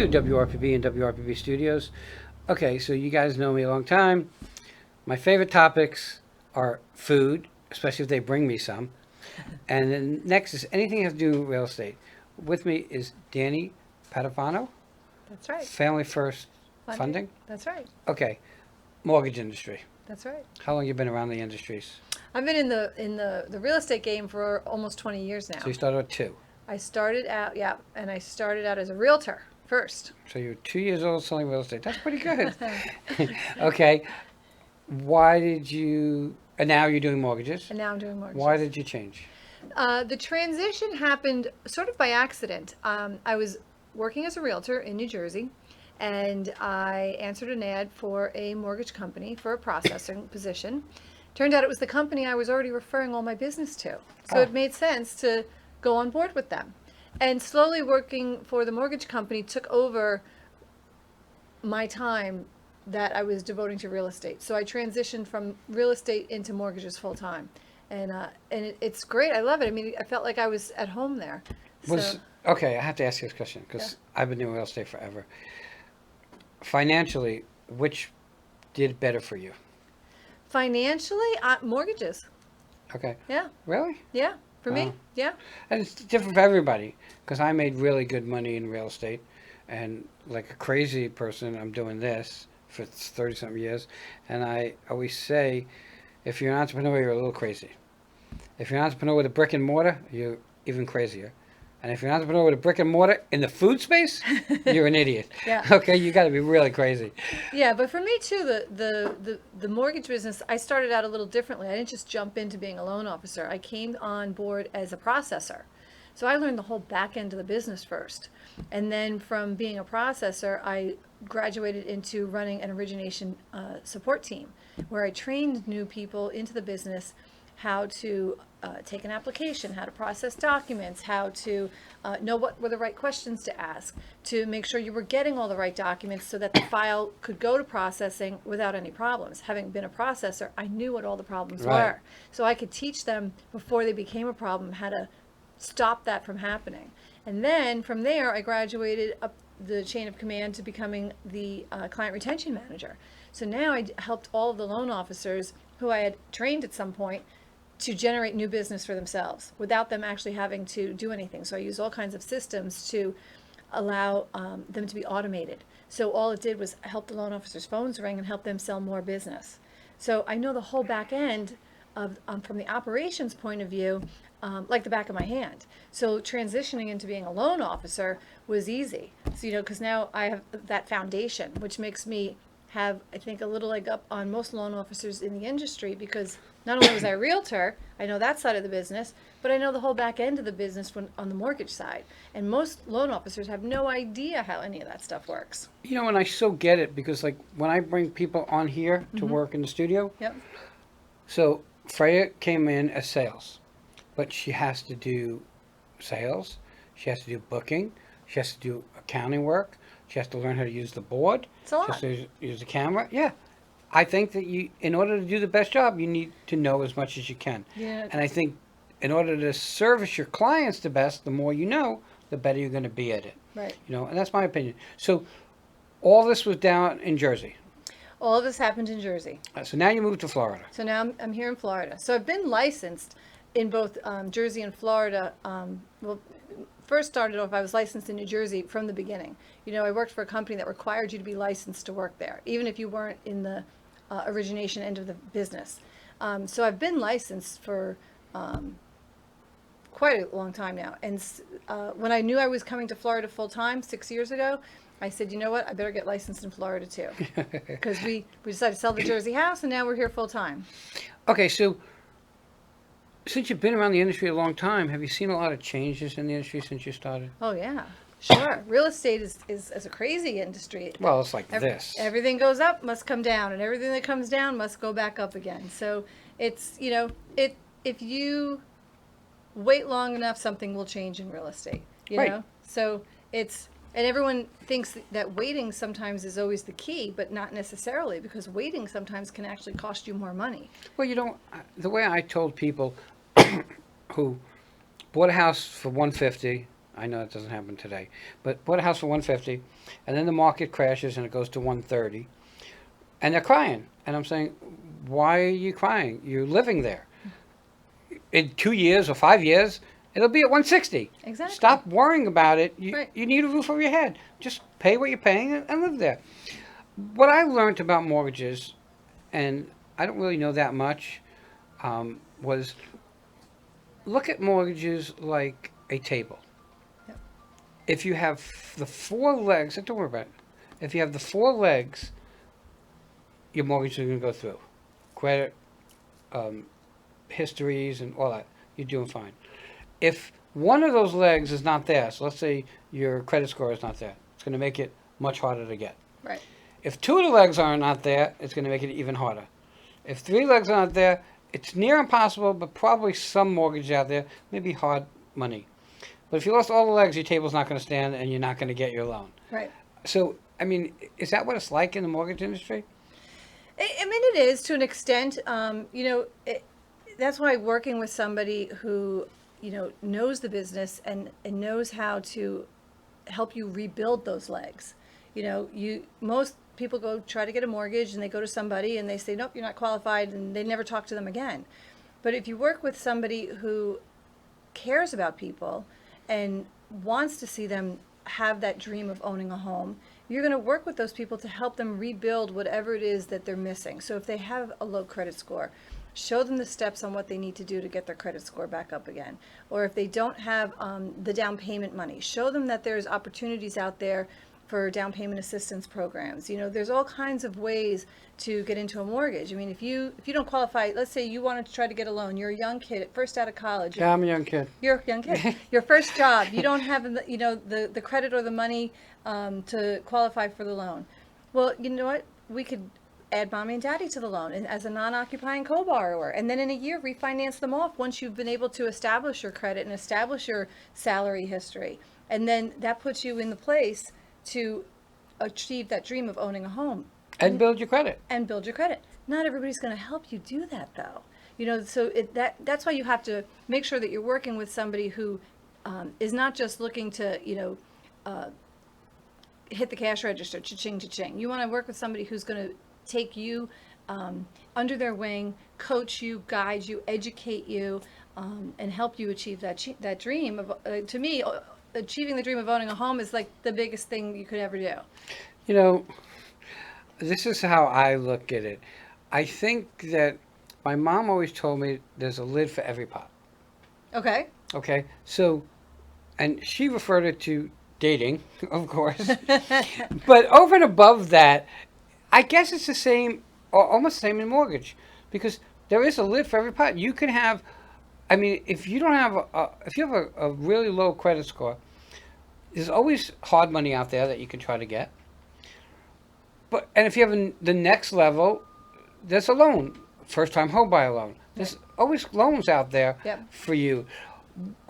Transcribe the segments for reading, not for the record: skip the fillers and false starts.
to WRPB and WRPB Studios. Okay, so you guys know me a long time. My favorite topics are food, especially if they bring me some. And then next is anything that has to do with real estate. With me is Danny Padovano, That's right. Family First Funding. That's right. Okay, mortgage industry. That's right. How long you been around the industries? I've been in the real estate game for almost 20 years now. So you started at 2. I started out, and I started out as a realtor first. So you're 2 years old selling real estate. That's pretty good. Okay, why did you? And now you're doing mortgages. And now I'm doing mortgages. Why did you change? The transition happened sort of by accident. I was working as a realtor in New Jersey, and I answered an ad for a mortgage company for a processing position. Turned out it was the company I was already referring all my business to. So It made sense to go on board with them. And slowly working for the mortgage company took over my time that I was devoting to real estate. So I transitioned from real estate into mortgages full time. And it's great. I love it. I mean, I felt like I was at home there. Okay, I have to ask you this question because I've been doing real estate forever. Financially, which did better for you? Financially, mortgages. Okay. Yeah. Really? Yeah. For me, yeah. And it's different for everybody because I made really good money in real estate, and like a crazy person, I'm doing this for 30-something years. And I always say, if you're an entrepreneur, you're a little crazy. If you're an entrepreneur with a brick and mortar, you're even crazier. And if you're an entrepreneur with a brick and mortar in the food space, you're an idiot. Yeah. Okay, you got to be really crazy. Yeah, but for me too, the mortgage business, I started out a little differently. I didn't just jump into being a loan officer. I came on board as a processor. So I learned the whole back end of the business first. And then from being a processor, I graduated into running an origination support team where I trained new people into the business how to take an application, how to process documents, how to know what were the right questions to ask, to make sure you were getting all the right documents so that the file could go to processing without any problems. Having been a processor, I knew what all the problems were. So I could teach them before they became a problem how to stop that from happening. And then from there, I graduated up the chain of command to becoming the client retention manager. So now I helped all of the loan officers who I had trained at some point to generate new business for themselves without them actually having to do anything. So I use all kinds of systems to allow them to be automated. So all it did was help the loan officers' phones ring and help them sell more business. So I know the whole back end of from the operations point of view, like the back of my hand. So transitioning into being a loan officer was easy. So, because now I have that foundation, which makes me have, I think, a little leg up on most loan officers in the industry because not only was I a realtor, I know that side of the business, but I know the whole back end of the business on the mortgage side. And most loan officers have no idea how any of that stuff works. And I so get it because like when I bring people on here to work in the studio, so Freya came in as sales, but she has to do sales, she has to do booking, she has to do accounting work, she has to learn how to use the board. It's a lot. She has to use the camera. Yeah. I think that in order to do the best job, you need to know as much as you can. Yeah. And I think in order to service your clients the best, the more you know, the better you're going to be at it. Right. And that's my opinion. So all this was down in Jersey. All of this happened in Jersey. So now you moved to Florida. So now I'm here in Florida. So I've been licensed in both Jersey and Florida. First started off, I was licensed in New Jersey from the beginning. I worked for a company that required you to be licensed to work there, even if you weren't in the origination end of the business. So I've been licensed for quite a long time now. And when I knew I was coming to Florida full time 6 years ago, I said, you know what, I better get licensed in Florida too. Because we decided to sell the Jersey house and now we're here full time. Okay, so since you've been around the industry a long time, have you seen a lot of changes in the industry since you started? Oh, yeah. Sure. Real estate is a crazy industry. Well, it's like this. Everything goes up must come down, and everything that comes down must go back up again. So it's, if you wait long enough, something will change in real estate, you know? So and everyone thinks that waiting sometimes is always the key, but not necessarily, because waiting sometimes can actually cost you more money. Well, the way I told people who bought a house for $150, I know it doesn't happen today, but bought a house for 150, and then the market crashes and it goes to 130, and they're crying, and I'm saying, why are you crying? You're living there. In 2 years or 5 years, it'll be at 160. Exactly. Stop worrying about it. You, Right. you need a roof over your head. Just pay what you're paying and live there. What I learned about mortgages, and I don't really know that much, was look at mortgages like a table. Yep. If you have the four legs, don't worry about it. If you have the four legs, your mortgage is going to go through. Credit, um, histories, and all that. You're doing fine. If one of those legs is not there, so let's say your credit score is not there, it's going to make it much harder to get. Right. If two of the legs are not there, it's going to make it even harder. If three legs are not there, it's near impossible, but probably some mortgage out there may be hard money. But if you lost all the legs, your table's not going to stand and you're not going to get your loan. Right. So, I mean, is that what it's like in the mortgage industry? I mean, it is to an extent. That's why working with somebody who, knows the business and knows how to help you rebuild those legs. Most people go try to get a mortgage and they go to somebody and they say, nope, you're not qualified, and they never talk to them again. But if you work with somebody who cares about people and wants to see them have that dream of owning a home, you're going to work with those people to help them rebuild whatever it is that they're missing. So if they have a low credit score, show them the steps on what they need to do to get their credit score back up again. Or if they don't have the down payment money, show them that there's opportunities out there for down payment assistance programs. There's all kinds of ways to get into a mortgage. I mean, if you don't qualify, let's say you wanted to try to get a loan, you're a young kid, first out of college. Yeah, I'm a young kid. You're a young kid. Your first job, you don't have the credit or the money to qualify for the loan. Well, you know what? We could add mommy and daddy to the loan and as a non-occupying co-borrower, and then in a year refinance them off once you've been able to establish your credit and establish your salary history. And then that puts you in the place to achieve that dream of owning a home. And build your credit. And build your credit. Not everybody's going to help you do that, though. So that's why you have to make sure that you're working with somebody who is not just looking to, hit the cash register, cha-ching, cha-ching. You want to work with somebody who's going to take you under their wing, coach you, guide you, educate you, and help you achieve that dream. To me, achieving the dream of owning a home is like the biggest thing you could ever do. This is how I look at it. I think that my mom always told me there's a lid for every pot. Okay. Okay, so, and she referred it to dating, of course. But over and above that, I guess it's the same, or almost the same in mortgage, because there is a lid for every pot. You can have, I mean, if you don't have if you have a really low credit score, there's always hard money out there that you can try to get. And if you have the next level, there's a loan, first time home buyer loan. There's always loans out there for you.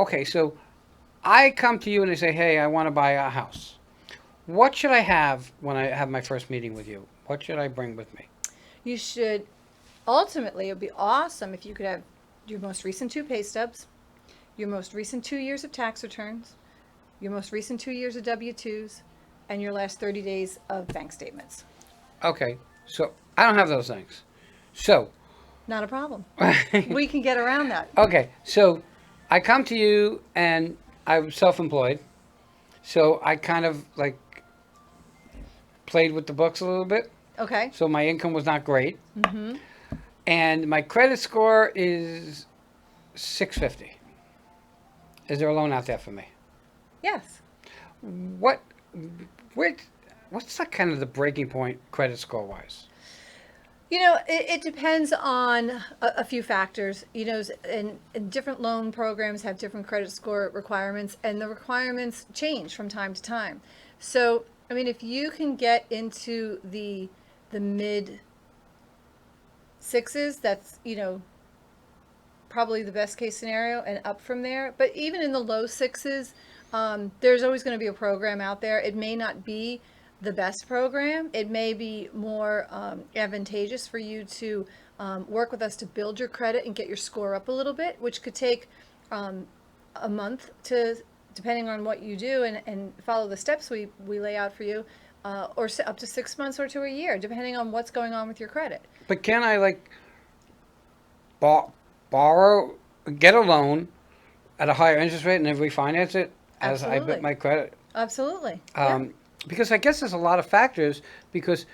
Okay, so I come to you and I say, hey, I want to buy a house. What should I have when I have my first meeting with you? What should I bring with me? You should, ultimately, it would be awesome if you could have your most recent 2 pay stubs, your most recent 2 years of tax returns, your most recent 2 years of W-2s, and your last 30 days of bank statements. Okay, so I don't have those things. So. Not a problem. We can get around that. Okay, so I come to you and I'm self-employed. So I kind of like played with the books a little bit. Okay. So my income was not great. Mm-hmm. And my credit score is 650. Is there a loan out there for me? Yes. What's that kind of the breaking point credit score wise? It depends on a few factors, and different loan programs have different credit score requirements, and the requirements change from time to time. So, I mean, if you can get into the mid 6s, that's, probably the best case scenario, and up from there. But even in the low 6s, there's always going to be a program out there. It may not be the best program. It may be more advantageous for you to work with us to build your credit and get your score up a little bit, which could take a month to depending on what you do and follow the steps we lay out for you, up to 6 months or to a year, depending on what's going on with your credit. But can I like borrow, get a loan at a higher interest rate and then refinance it as I build my credit? Absolutely. Because I guess there's a lot of factors, because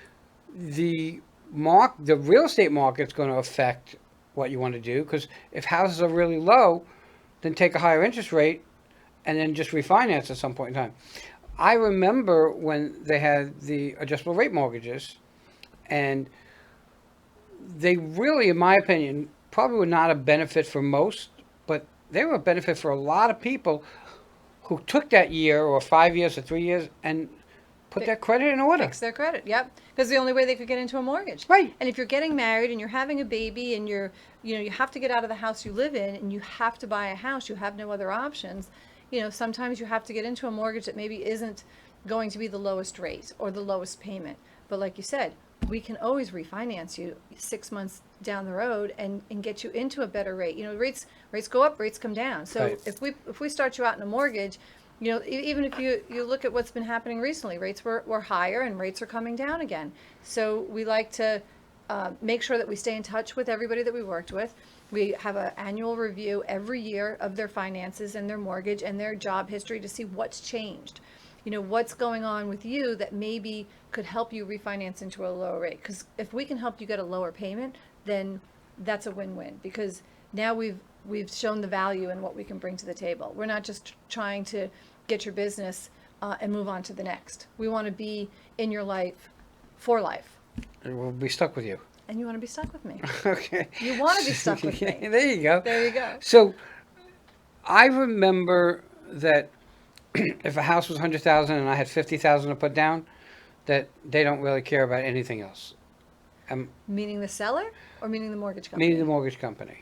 the real estate market's going to affect what you want to do. Because if houses are really low, then take a higher interest rate and then just refinance at some point in time. I remember when they had the adjustable rate mortgages, and they really, in my opinion, probably were not a benefit for most, but they were a benefit for a lot of people who took that year or 5 years or 3 years and put their credit in order. Fix their credit, yep. Because the only way they could get into a mortgage. Right. And if you're getting married and you're having a baby and you have to get out of the house you live in and you have to buy a house, you have no other options. Sometimes you have to get into a mortgage that maybe isn't going to be the lowest rate or the lowest payment. But like you said, we can always refinance you 6 months down the road and get you into a better rate. Rates go up, rates come down. So Right. if we start you out in a mortgage, even if you look at what's been happening recently, rates were higher and rates are coming down again. So we like to make sure that we stay in touch with everybody that we worked with. We have an annual review every year of their finances and their mortgage and their job history to see what's changed. What's going on with you that maybe could help you refinance into a lower rate. Because if we can help you get a lower payment, then that's a win-win. Because now we've shown the value in what we can bring to the table. We're not just trying to get your business and move on to the next. We want to be in your life for life. And we'll be stuck with you. And you want to be stuck with me. Okay. You want to be stuck with me. There you go. There you go. So I remember that if a house was $100,000 and I had $50,000 to put down, that they don't really care about anything else. Meaning the seller or meaning the mortgage company? Meaning the mortgage company.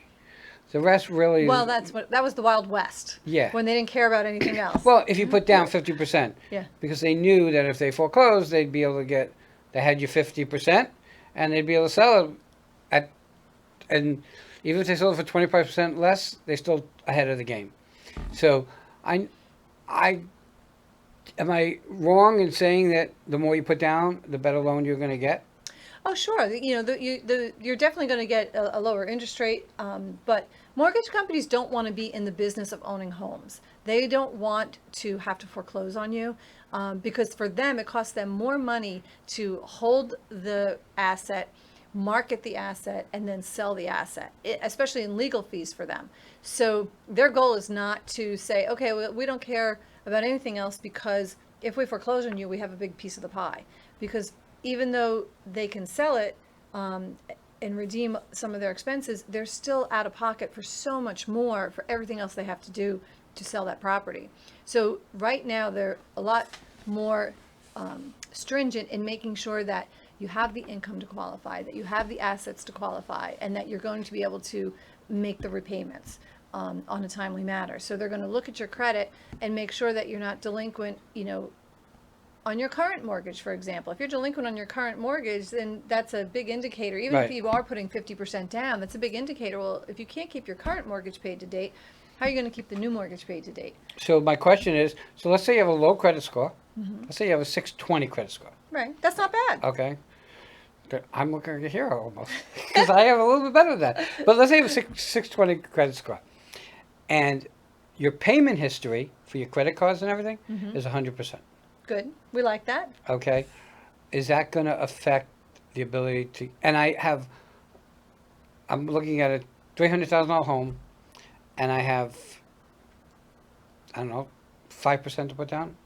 The rest really. Well, that was the Wild West. Yeah. When they didn't care about anything else. Well, if you put down 50%. Yeah. Because they knew that if they foreclosed, they'd be able to get. They had you 50%, and they'd be able to sell it and even if they sold it for 25% less, they're still ahead of the game. So, am I wrong in saying that the more you put down, the better loan you're going to get? Oh, sure. You're definitely going to get a lower interest rate, but mortgage companies don't want to be in the business of owning homes. They don't want to have to foreclose on you because for them, it costs them more money to hold the asset, market the asset, and then sell the asset, especially in legal fees for them. So their goal is not to say, okay, well, we don't care about anything else because if we foreclose on you, we have a big piece of the pie. Because even though they can sell it and redeem some of their expenses, they're still out of pocket for so much more for everything else they have to do to sell that property. So right now they're a lot more stringent in making sure that you have the income to qualify, that you have the assets to qualify, and that you're going to be able to make the repayments on a timely manner. So they're going to look at your credit and make sure that you're not delinquent, on your current mortgage, for example. If you're delinquent on your current mortgage, then that's a big indicator. Even Right. if you are putting 50% down, that's a big indicator. Well, if you can't keep your current mortgage paid to date, how are you going to keep the new mortgage paid to date? So my question is, so let's say you have a low credit score. Let's say you have a 620 credit score. Right. That's not bad. Okay. Good. I'm looking like a hero almost because I have a little bit better than that. But let's say you have a 620 credit score, and your payment history for your credit cards and everything is 100%. Good. We like that. Okay, is that going to affect the ability to? And I'm looking at a $300,000 home, and I have, I don't know, 5% to put down.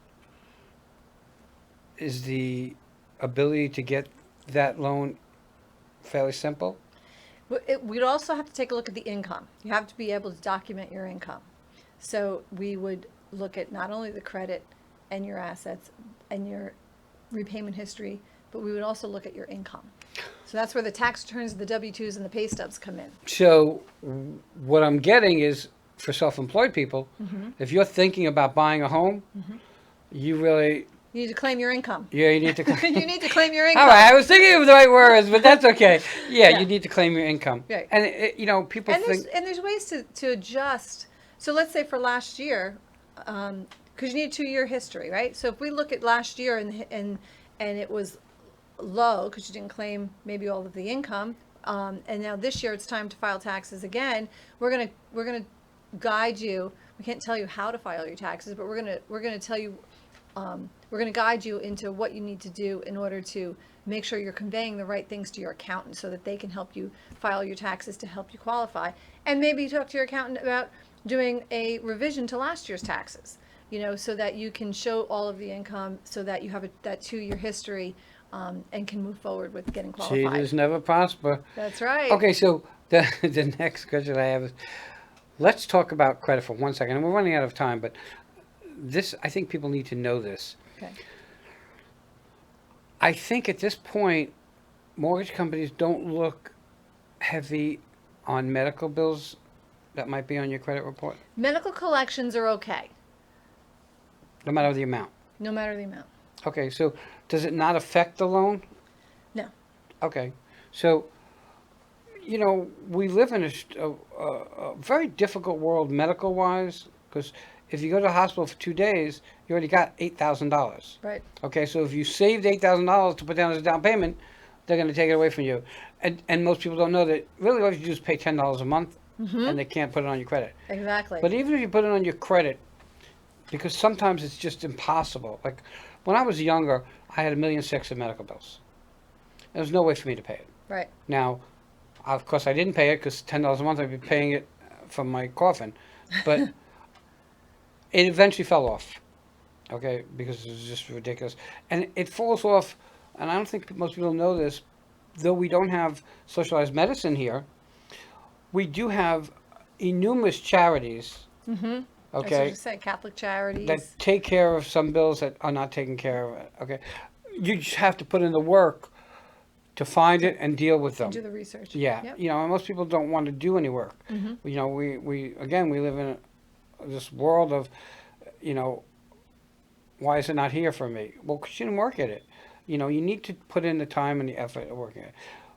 Is the ability to get that loan fairly simple? We'd also have to take a look at the income. You have to be able to document your income. So we would look at not only the credit and your assets and your repayment history, but we would also look at your income. So that's where the tax returns, the W-2s, and the pay stubs come in. So what I'm getting is, for self-employed people, if you're thinking about buying a home, you really... You need to claim your income. Yeah, you need to... You need to claim your income. All right, I was thinking of the right words, but that's okay. Yeah, Yeah. you need to claim your income. Right. And, people And think... there's ways to adjust. So let's say for last year, because you need 2-year history, right? So if we look at last year and it was low because you didn't claim maybe all of the income, and now this year it's time to file taxes again. We're gonna guide you. We can't tell you how to file your taxes, but we're gonna tell you. We're going to guide you into what you need to do in order to make sure you're conveying the right things to your accountant so that they can help you file your taxes to help you qualify. And maybe talk to your accountant about doing a revision to last year's taxes, so that you can show all of the income so that you have that 2-year history, and can move forward with getting qualified. Cheaters never prosper. That's right. Okay, so the next question I have is, let's talk about credit for 1 second. And we're running out of time, but I think people need to know this. Okay. I think at this point, mortgage companies don't look heavy on medical bills that might be on your credit report, Medical collections are okay, no matter the amount. no matter the amount. Okay, so does it not affect the loan? No. Okay, so we live in a very difficult world medical-wise, because if you go to the hospital for 2 days, you already got $8,000. Right. Okay, so if you saved $8,000 to put down as a down payment, they're going to take it away from you. And most people don't know that really all you do is pay $10 a month, and they can't put it on your credit. Exactly. But even if you put it on your credit, because sometimes it's just impossible. Like when I was younger, I had $1.6 million in medical bills. There was no way for me to pay it. Right. Now, of course, I didn't pay it because $10 a month I'd be paying it from my coffin, but it eventually fell off. Okay, because it was just ridiculous, and it falls off. And I don't think most people know this, though we don't have socialized medicine here. We do have enormous charities. Mm-hmm. Okay. As you said, Catholic charities. That take care of some bills that are not taken care of. Okay, you just have to put in the work to find it and deal with them. Do the research. Yeah, Yep. and most people don't want to do any work. Mm-hmm. We live in this world of, why is it not here for me? Well, 'cause you didn't work at it. You need to put in the time and the effort of working at it.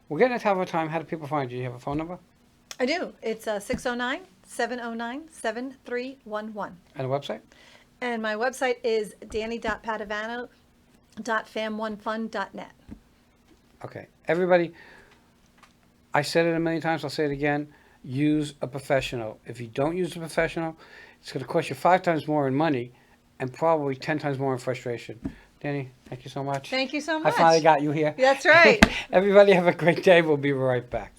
We're getting to have a time. How do people find you? Do you have a phone number? I do. It's 609-709-7311. And a website? And my website is danny.padavano.fam1fund.net. Okay. Everybody, I said it a million times. I'll say it again. Use a professional. If you don't use a professional, it's going to cost you 5 times more in money and probably 10 times more in frustration. Danny, thank you so much. Thank you so much. I finally got you here. That's right. Everybody have a great day. We'll be right back.